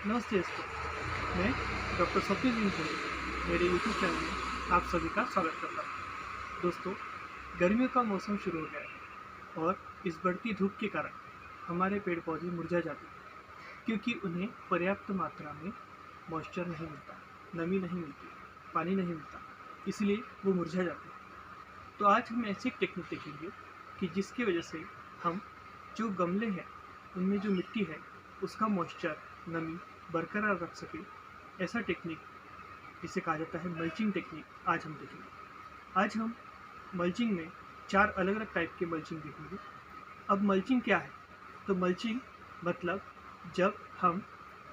नमस्ते दोस्तों, मैं डॉक्टर सत्यजीत सिंह मेरे यूट्यूब चैनल में आप सभी का स्वागत करता हूँ। दोस्तों, गर्मियों का मौसम शुरू हो गया है और इस बढ़ती धूप के कारण हमारे पेड़ पौधे मुरझा जाते हैं क्योंकि उन्हें पर्याप्त मात्रा में मॉइस्चर नहीं मिलता, नमी नहीं मिलती, पानी नहीं मिलता, इसलिए वो मुरझा जाते हैं। तो आज हम ऐसी एक टेक्निक देखेंगे कि जिसकी वजह से हम जो गमले हैं उनमें जो मिट्टी है उसका मॉइस्चर, नमी बरकरार रख सके। ऐसा टेक्निक जिसे कहा जाता है मल्चिंग टेक्निक, आज हम देखेंगे। आज हम मल्चिंग में 4 अलग अलग टाइप के मल्चिंग देखेंगे। अब मल्चिंग क्या है? तो मल्चिंग मतलब जब हम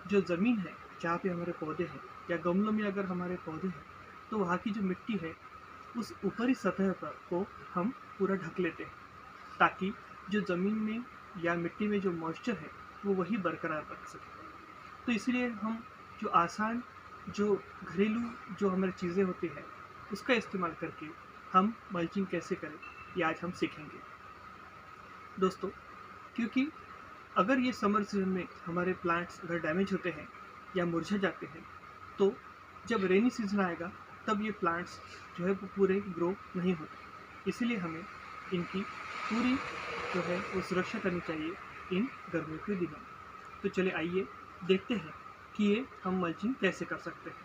जो ज़मीन है जहाँ पे हमारे पौधे हैं या गमलों में अगर हमारे पौधे हैं तो वहाँ की जो मिट्टी है उस ऊपरी सतह पर को हम पूरा ढक लेते हैं ताकि जो ज़मीन में या मिट्टी में जो मॉइस्चर है वो वही बरकरार रख सके। तो इसलिए हम जो आसान जो घरेलू जो हमारी चीज़ें होती हैं उसका इस्तेमाल करके हम मल्चिंग कैसे करें ये आज हम सीखेंगे दोस्तों। क्योंकि अगर ये समर सीजन में हमारे प्लांट्स अगर डैमेज होते हैं या मुरझा जाते हैं तो जब रेनी सीजन आएगा तब ये प्लांट्स जो है वो पूरे ग्रो नहीं होते। इसीलिए हमें इनकी पूरी जो है वो सुरक्षा करनी चाहिए इन गर्मियों के दिनों में। तो चलिए आइए देखते हैं कि ये हम मल्चिंग कैसे कर सकते हैं।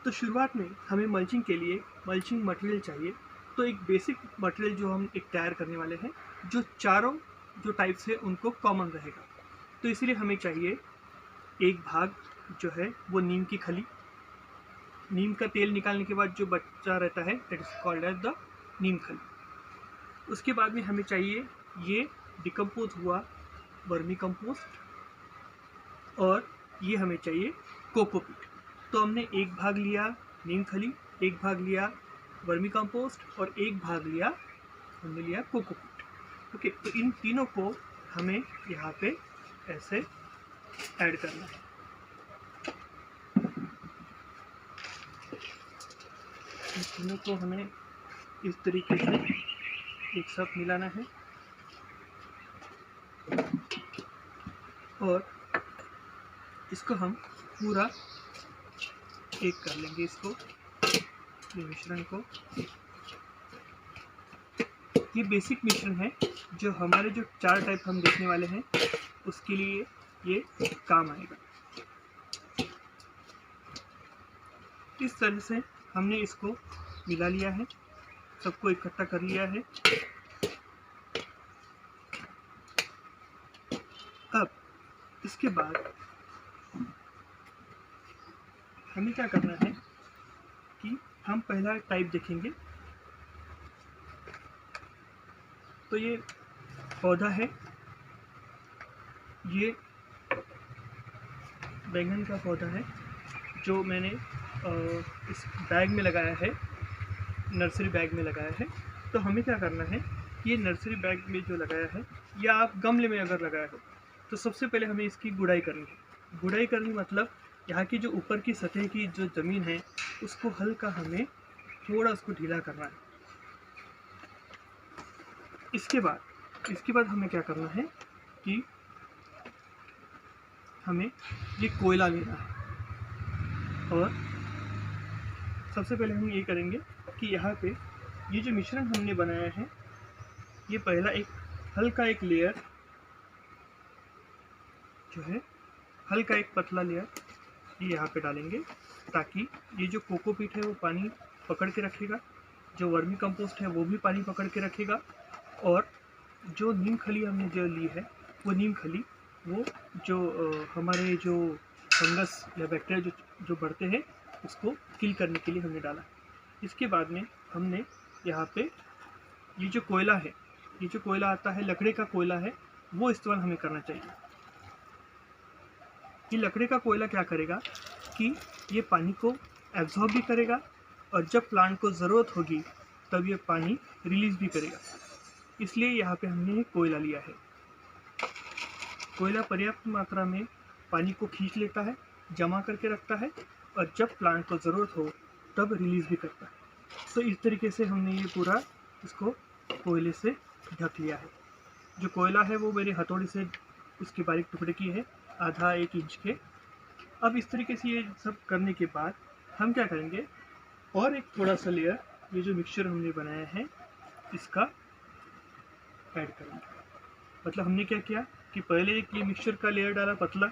तो शुरुआत में हमें मल्चिंग के लिए मल्चिंग मटेरियल चाहिए। तो एक बेसिक मटेरियल जो हम एक तैयार करने वाले हैं जो चारों जो टाइप्स है उनको कॉमन रहेगा। तो इसलिए हमें चाहिए एक भाग जो है वो नीम की खली। नीम का तेल निकालने के बाद जो बचा रहता है that is called as the neem khali. उसके बाद में हमें चाहिए ये डिकम्पोज हुआ वर्मी कंपोस्ट और ये हमें चाहिए कोकोपीट। तो हमने एक भाग लिया नीम खली, एक भाग लिया वर्मी कंपोस्ट और एक भाग लिया हमने लिया कोकोपीट। ओके, तो इन तीनों को हमें यहाँ पे ऐसे ऐड करना है। इन तीनों को हमें इस तरीके से एक साथ मिलाना है और इसको हम पूरा एक कर लेंगे इसको, ये मिश्रण को। ये बेसिक मिश्रण है जो हमारे जो 4 टाइप हम देखने वाले हैं उसके लिए ये काम आएगा। इस तरह से हमने इसको मिला लिया है, सबको इकट्ठा कर लिया है। अब इसके बाद हमें क्या करना है कि हम पहला टाइप देखेंगे। तो ये पौधा है, ये बैंगन का पौधा है जो मैंने इस बैग में लगाया है, नर्सरी बैग में लगाया है। तो हमें क्या करना है, ये नर्सरी बैग में जो लगाया है या आप गमले में अगर लगाया हो तो सबसे पहले हमें इसकी गुड़ाई करनी है। गुड़ाई करनी मतलब यहाँ की जो ऊपर की सतह की जो ज़मीन है उसको हल्का हमें थोड़ा उसको ढीला करना है। इसके बाद हमें क्या करना है कि हमें ये कोयला लेना है और सबसे पहले हम ये करेंगे कि यहाँ पे ये जो मिश्रण हमने बनाया है ये पहला एक हल्का एक लेयर जो है, हल्का एक पतला लेयर ये यहाँ पे डालेंगे ताकि ये जो कोकोपीट है वो पानी पकड़ के रखेगा, जो वर्मी कंपोस्ट है वो भी पानी पकड़ के रखेगा और जो नीम खली हमने जो ली है वो नीम खली वो जो हमारे जो फंगस या बैक्टीरिया जो बढ़ते हैं उसको किल करने के लिए हमने डाला। इसके बाद में हमने यहाँ पे ये जो कोयला है, ये जो कोयला आता है लकड़ी का कोयला है, वो इस्तेमाल हमें करना चाहिए। ये लकड़ी का कोयला क्या करेगा कि ये पानी को एब्जॉर्ब भी करेगा और जब प्लांट को ज़रूरत होगी तब ये पानी रिलीज़ भी करेगा। इसलिए यहाँ पे हमने कोयला लिया है। कोयला पर्याप्त मात्रा में पानी को खींच लेता है, जमा करके रखता है और जब प्लांट को ज़रूरत हो तब रिलीज़ भी करता है। तो इस तरीके से हमने ये पूरा इसको कोयले से ढक लिया है। जो कोयला है वो मेरे हथौड़ी से उसके बारीक टुकड़े किए हैं, आधा 1 इंच के। अब इस तरीके से ये सब करने के बाद हम क्या करेंगे, और एक थोड़ा सा लेयर ये जो मिक्सचर हमने बनाया है इसका ऐड करेंगे। मतलब हमने क्या किया कि पहले एक ये मिक्सचर का लेयर डाला पतला,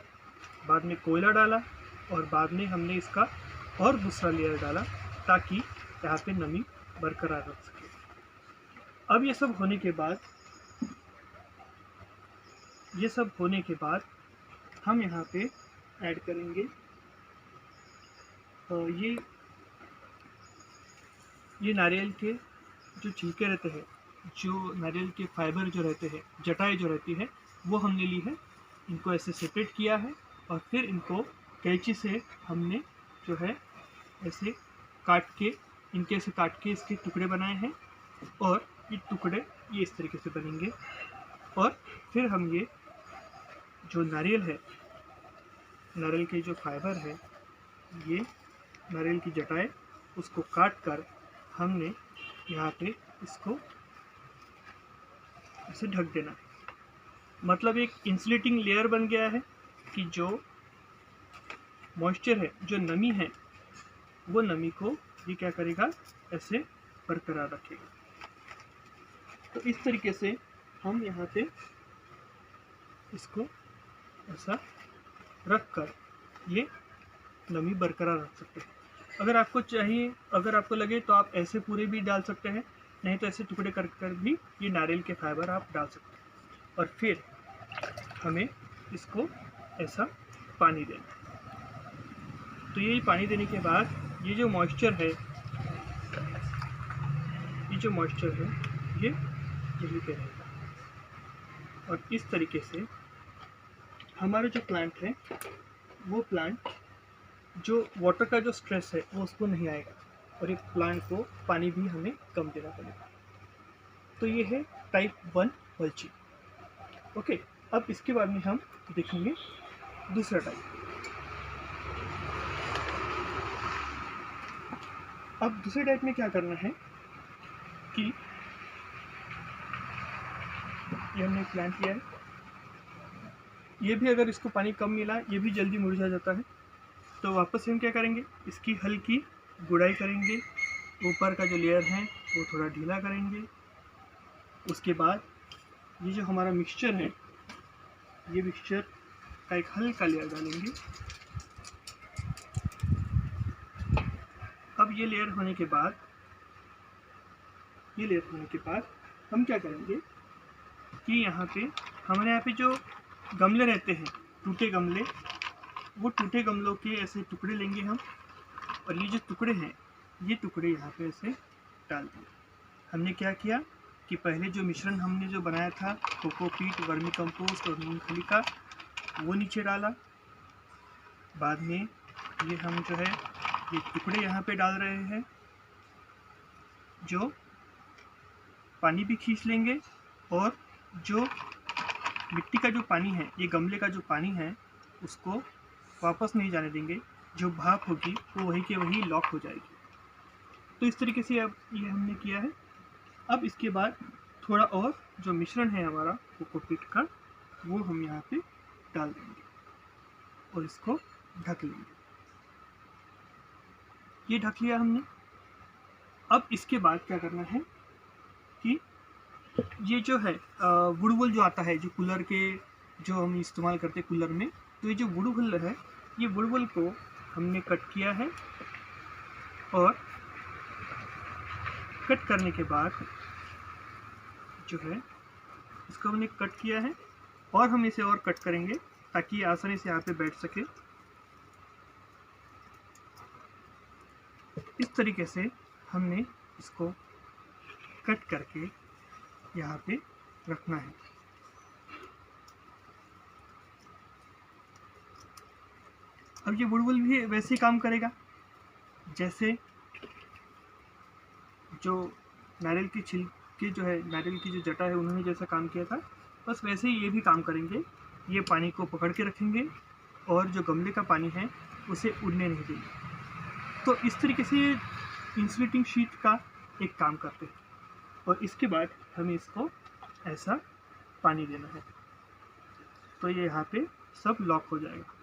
बाद में कोयला डाला, और बाद में हमने इसका और दूसरा लेयर डाला ताकि यहाँ पे नमी बरकरार रख सके। अब ये सब होने के बाद हम यहाँ पे ऐड करेंगे ये नारियल के जो छिलके रहते हैं, जो नारियल के फाइबर जो रहते हैं, जटाई जो रहती है वो हमने ली है। इनको ऐसे सेपरेट किया है और फिर इनको कैंची से हमने जो है ऐसे काट के इसके टुकड़े बनाए हैं, और ये टुकड़े ये इस तरीके से बनेंगे। और फिर हम ये जो नारियल है, नारियल के जो फाइबर है, ये नारियल की जटाई, उसको काट कर हमने यहाँ पे इसको ऐसे ढक देना है। मतलब एक इंसुलेटिंग लेयर बन गया है कि जो मॉइस्चर है, जो नमी है, वो नमी को ये क्या करेगा, ऐसे बरकरार रखेगा। तो इस तरीके से हम यहाँ पे इसको ऐसा रख कर ये नमी बरकरार रख सकते हैं। अगर आपको चाहिए, अगर आपको लगे तो आप ऐसे पूरे भी डाल सकते हैं, नहीं तो ऐसे टुकड़े कर कर भी ये नारियल के फाइबर आप डाल सकते हैं। और फिर हमें इसको ऐसा पानी देना है। तो ये पानी देने के बाद ये जो मॉइस्चर है ये यहीं पे रहेगा। और इस तरीके से हमारा जो प्लांट है, वो प्लांट जो वाटर का जो स्ट्रेस है वो उसको नहीं आएगा, और एक प्लांट को पानी भी हमें कम देना पड़ेगा। तो ये है टाइप 1 मल्चिंग। ओके, अब इसके बाद में हम देखेंगे दूसरा टाइप। अब दूसरे टाइप में क्या करना है कि ये हमने प्लांट लिया है, ये भी अगर इसको पानी कम मिला ये भी जल्दी मुरझा जाता है। तो वापस हम क्या करेंगे, इसकी हल्की गुड़ाई करेंगे, ऊपर का जो लेयर है वो थोड़ा ढीला करेंगे। उसके बाद ये जो हमारा मिक्सचर है, ये मिक्सचर का एक हल्का लेयर डालेंगे। अब ये लेयर होने के बाद हम क्या करेंगे कि हमारे यहाँ पे जो गमले रहते हैं, टूटे गमले, वो टूटे गमलों के ऐसे टुकड़े लेंगे हम, और ये जो टुकड़े हैं ये टुकड़े यहाँ पे ऐसे डाल देंगे। हमने क्या किया कि पहले जो मिश्रण हमने जो बनाया था कोकोपीट, वर्मी कंपोस्ट और मूंगफली का, वो नीचे डाला। बाद में ये हम जो है ये टुकड़े यहाँ पे डाल रहे हैं, जो पानी भी खींच लेंगे, और जो मिट्टी का जो पानी है, ये गमले का जो पानी है, उसको वापस नहीं जाने देंगे। जो भाप होगी वो वही के वही लॉक हो जाएगी। तो इस तरीके से अब ये हमने किया है। अब इसके बाद थोड़ा और जो मिश्रण है हमारा कोकोपीट का, वो हम यहाँ पे डाल देंगे और इसको ढक लेंगे। ये ढक लिया हमने। अब इसके बाद क्या करना है कि ये जो है वुड जो आता है, जो कूलर के जो हम इस्तेमाल करते हैं कूलर में, तो ये जो वुड है, ये वुड को हमने कट किया है, और कट करने के बाद जो है इसको हमने कट किया है, और हम इसे और कट करेंगे ताकि ये आसानी से यहाँ पे बैठ सके। इस तरीके से हमने इसको कट करके यहाँ पे रखना है। अब ये वुड भी वैसे ही काम करेगा जैसे जो नारियल की छिलके जो है, नारियल की जो जटा है, उन्होंने जैसा काम किया था, बस वैसे ही ये भी काम करेंगे। ये पानी को पकड़ के रखेंगे और जो गमले का पानी है उसे उड़ने नहीं देंगे। तो इस तरीके से इंसुलेटिंग शीट का एक काम करते हैं, और इसके बाद हमें इसको ऐसा पानी देना है, तो ये यहाँ पे सब लॉक हो जाएगा।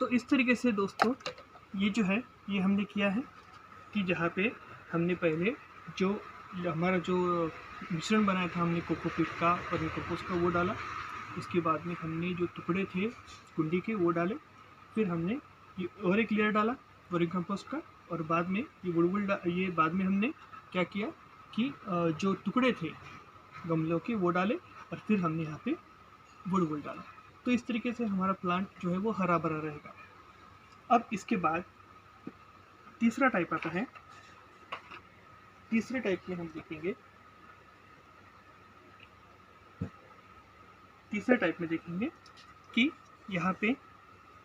तो इस तरीके से दोस्तों ये जो है ये हमने किया है कि जहाँ पे हमने पहले जो हमारा जो मिश्रण बनाया था हमने कोकोपीट का और कंपोस्ट का वो डाला। उसके बाद में हमने जो टुकड़े थे कुंडी के वो डाले। फिर हमने ये और एक लेयर डाला वर्मी कंपोस्ट का, और बाद में ये बुलबुल ये बाद में हमने क्या किया कि जो टुकड़े थे गमलों के वो डाले, और फिर हमने यहाँ पे बुलबुल डाला। तो इस तरीके से हमारा प्लांट जो है वो हरा भरा रहेगा। अब इसके बाद तीसरा टाइप आता है। तीसरे टाइप में हम देखेंगे, तीसरे टाइप में देखेंगे कि यहाँ पे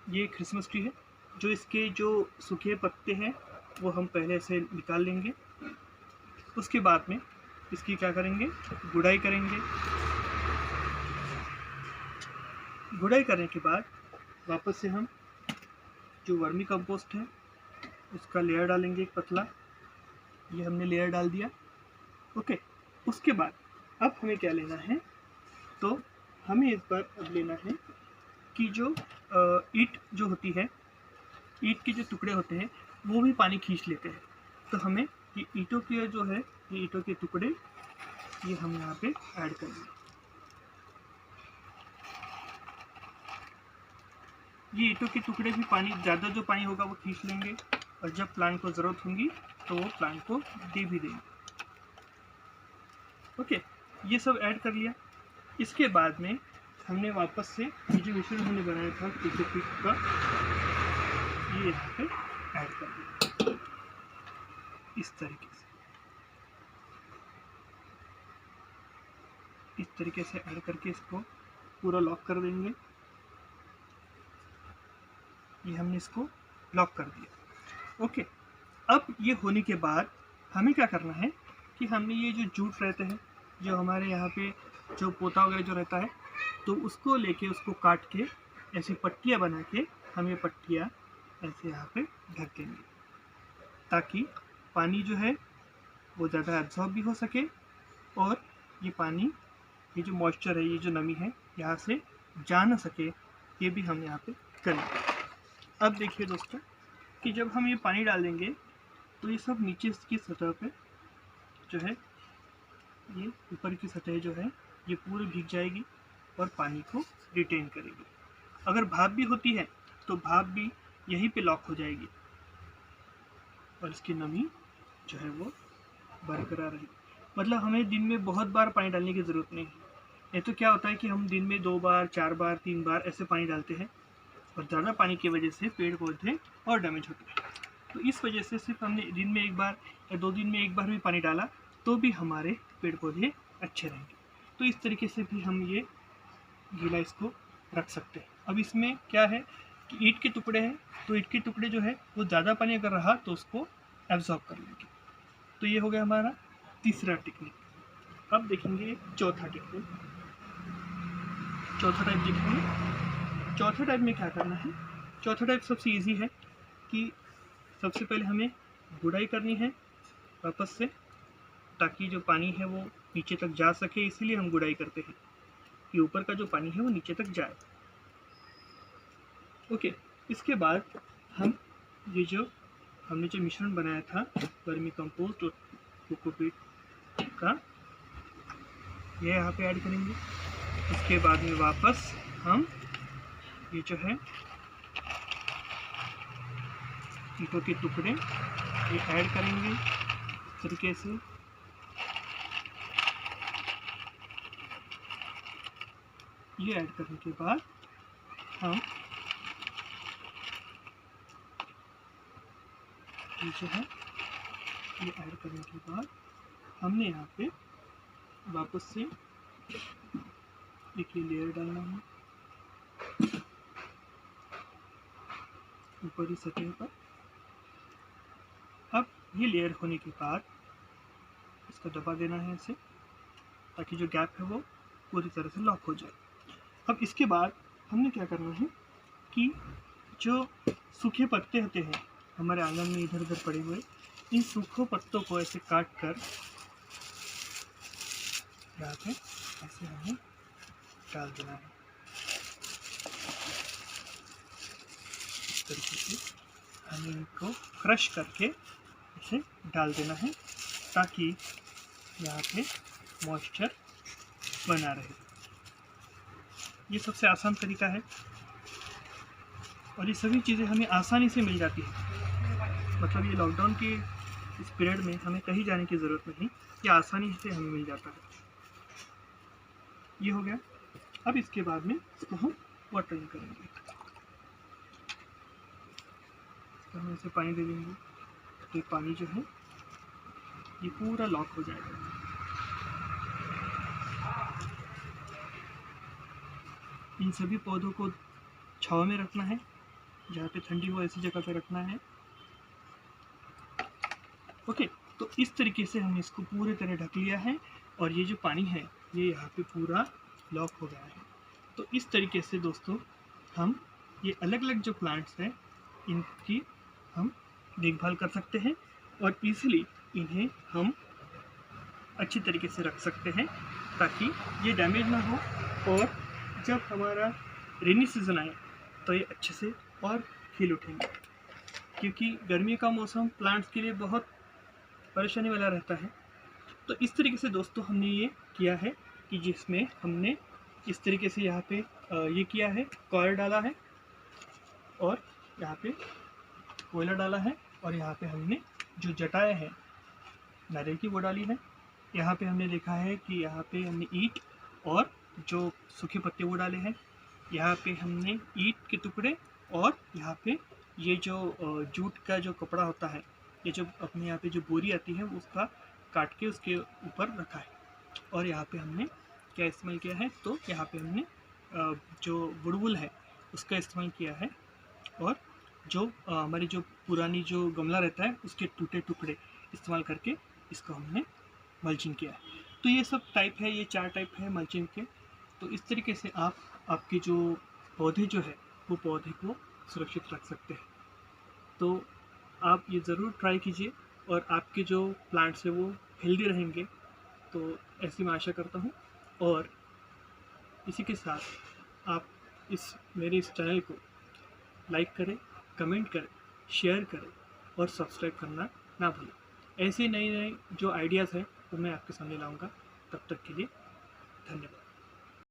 ये क्रिसमस ट्री है। जो इसके जो सूखे पत्ते हैं वो हम पहले से निकाल लेंगे। उसके बाद में इसकी क्या करेंगे, गुड़ाई करेंगे। गुड़ाई करने के बाद वापस से हम जो वर्मी कंपोस्ट है उसका लेयर डालेंगे एक पतला। ये हमने लेयर डाल दिया। ओके, उसके बाद अब हमें क्या लेना है, तो हमें इस बार अब लेना है कि जो ईंट जो होती है, ईंट के जो टुकड़े होते हैं वो भी पानी खींच लेते हैं। तो हमें ये ईंटों के जो है ये ईंटों के टुकड़े ये हम यहाँ पे ऐड करेंगे। ये ईंटों के टुकड़े भी पानी ज़्यादा जो पानी होगा वो खींच लेंगे, और जब प्लांट को ज़रूरत होगी तो वो प्लांट को दे भी देंगे। ओके, ये सब ऐड कर लिया। इसके बाद में हमने वापस से ये जो मिश्रण हमने बनाया था कोकोपीट का ये यहाँ पे ऐड कर दिया इस तरीके से। इस तरीके से ऐड करके इसको पूरा लॉक कर देंगे। ये हमने इसको लॉक कर दिया। ओके, अब ये होने के बाद हमें क्या करना है कि हमने ये जो जूट रहते हैं जो हमारे यहाँ पे जो पोता वगैरह जो रहता है, तो उसको लेके उसको काट के ऐसी पट्टियाँ बना के हम ये पट्टियाँ ऐसे यहाँ पे ढक देंगे, ताकि पानी जो है वो ज़्यादा एब्जॉर्ब भी हो सके, और ये पानी, ये जो मॉइस्चर है, ये जो नमी है यहाँ से जा ना सके, ये भी हम यहाँ पे करेंगे। अब देखिए दोस्तों कि जब हम ये पानी डालेंगे तो ये सब नीचे की सतह पे जो है, ये ऊपर की सतह जो है ये पूरी भीग जाएगी और पानी को रिटेन करेगी। अगर भाप भी होती है तो भाप भी यहीं पे लॉक हो जाएगी और इसकी नमी जो है वो बरकरार रहेगी। मतलब हमें दिन में बहुत बार पानी डालने की ज़रूरत नहीं है। नहीं तो क्या होता है कि हम दिन में 2 बार 4 बार 3 बार ऐसे पानी डालते हैं, और ज़्यादा पानी की वजह से पेड़ पौधे और डैमेज होते हैं। तो इस वजह से सिर्फ हमने दिन में 1 बार या 2 दिन में 1 बार भी पानी डाला तो भी हमारे पेड़ पौधे अच्छे रहेंगे। तो इस तरीके से भी हम ये गीला इसको रख सकते हैं। अब इसमें क्या है कि ईंट के टुकड़े हैं, तो ईंट के टुकड़े जो है वो ज़्यादा पानी अगर रहा तो उसको एब्जॉर्ब कर लेंगे। तो ये हो गया हमारा तीसरा टेक्निक। अब देखेंगे चौथा टेक्निक। चौथा टाइप देखेंगे। चौथा टाइप में क्या करना है, चौथा टाइप सबसे इजी है कि सबसे पहले हमें गुड़ाई करनी है वापस से, ताकि जो पानी है वो नीचे तक जा सके। इसीलिए हम गुड़ाई करते हैं कि ऊपर का जो पानी है वो नीचे तक जाए। ओके, इसके बाद हम ये जो हमने जो मिश्रण बनाया था वर्मी कंपोस्ट और कोकोपीट का, ये यहाँ पे ऐड करेंगे। उसके बाद में वापस हम ये जो है ईंटों के टुकड़े ये ऐड करेंगे इस तरीके से। ये ऐड करने के बाद हम ये जो है ये ऐड करने के बाद हमने यहाँ पे वापस से एक ये लेयर डालना है ऊपरी सतह पर। अब ये लेयर होने के बाद इसको दबा देना है ऐसे, ताकि जो गैप है वो पूरी तरह से लॉक हो जाए। अब इसके बाद हमने क्या करना है कि जो सूखे पत्ते होते हैं हमारे आंगन में इधर उधर पड़े हुए, इन सूखे पत्तों को ऐसे काट कर यहाँ पे ऐसे हमें डाल देना है। तरीके से हमें इनको क्रश करके इसे डाल देना है ताकि यहाँ पे मॉइस्चर बना रहे। ये सबसे आसान तरीका है और ये सभी चीज़ें हमें आसानी से मिल जाती है। मतलब ये लॉकडाउन के इस पीरियड में हमें कहीं जाने की ज़रूरत नहीं, ये आसानी से हमें मिल जाता है। ये हो गया। अब इसके बाद में इसको हम वाटरिंग करेंगे। हम इसे पानी दे देंगे तो ये पानी जो है ये पूरा लॉक हो जाएगा। इन सभी पौधों को छांव में रखना है, जहाँ पे ठंडी हो ऐसी जगह पे रखना है। ओके, तो इस तरीके से हमने इसको पूरी तरह ढक लिया है और ये जो पानी है ये यहाँ पे पूरा लॉक हो गया है। तो इस तरीके से दोस्तों हम ये अलग अलग जो प्लांट्स हैं इनकी हम देखभाल कर सकते हैं और इजीली इन्हें हम अच्छी तरीके से रख सकते हैं ताकि ये डैमेज ना हो और जब हमारा रेनी सीज़न आए तो ये अच्छे से और खिल उठेंगे। क्योंकि गर्मी का मौसम प्लांट्स के लिए बहुत परेशानी वाला रहता है। तो इस तरीके से दोस्तों हमने ये किया है कि जिसमें हमने इस तरीके से यहाँ पे ये किया है, कॉयर डाला है और यहाँ पे कोयला डाला है और यहाँ पे हमने जो जटाएं हैं नारियल की वो डाली है। यहाँ पे हमने देखा है कि यहाँ पे हमने ईंट और जो सूखे पत्ते वो डाले हैं। यहाँ पे हमने ईंट के टुकड़े और यहाँ पे ये जो जूट का जो कपड़ा होता है, ये जो अपने यहाँ पे जो बोरी आती है उसका काट के उसके ऊपर रखा है। और यहाँ पे हमने क्या इस्तेमाल किया है, तो यहाँ पे हमने जो बुड़बुल है उसका इस्तेमाल किया है और जो हमारी जो पुरानी जो गमला रहता है उसके टूटे टुकड़े इस्तेमाल करके इसको हमने मल्चिंग किया है। तो ये सब टाइप है, ये 4 टाइप है मल्चिंग के। तो इस तरीके से आप आपके जो पौधे जो है वो पौधे को सुरक्षित रख सकते हैं। तो आप ये ज़रूर ट्राई कीजिए और आपके जो प्लांट्स है वो हेल्दी रहेंगे। तो ऐसी मैं आशा करता हूँ और इसी के साथ आप मेरे इस चैनल को लाइक करें, कमेंट करें, शेयर करें और सब्सक्राइब करना ना भूलें। ऐसे नए नए जो आइडियाज़ हैं वो मैं आपके सामने लाऊंगा। तब तक के लिए धन्यवाद।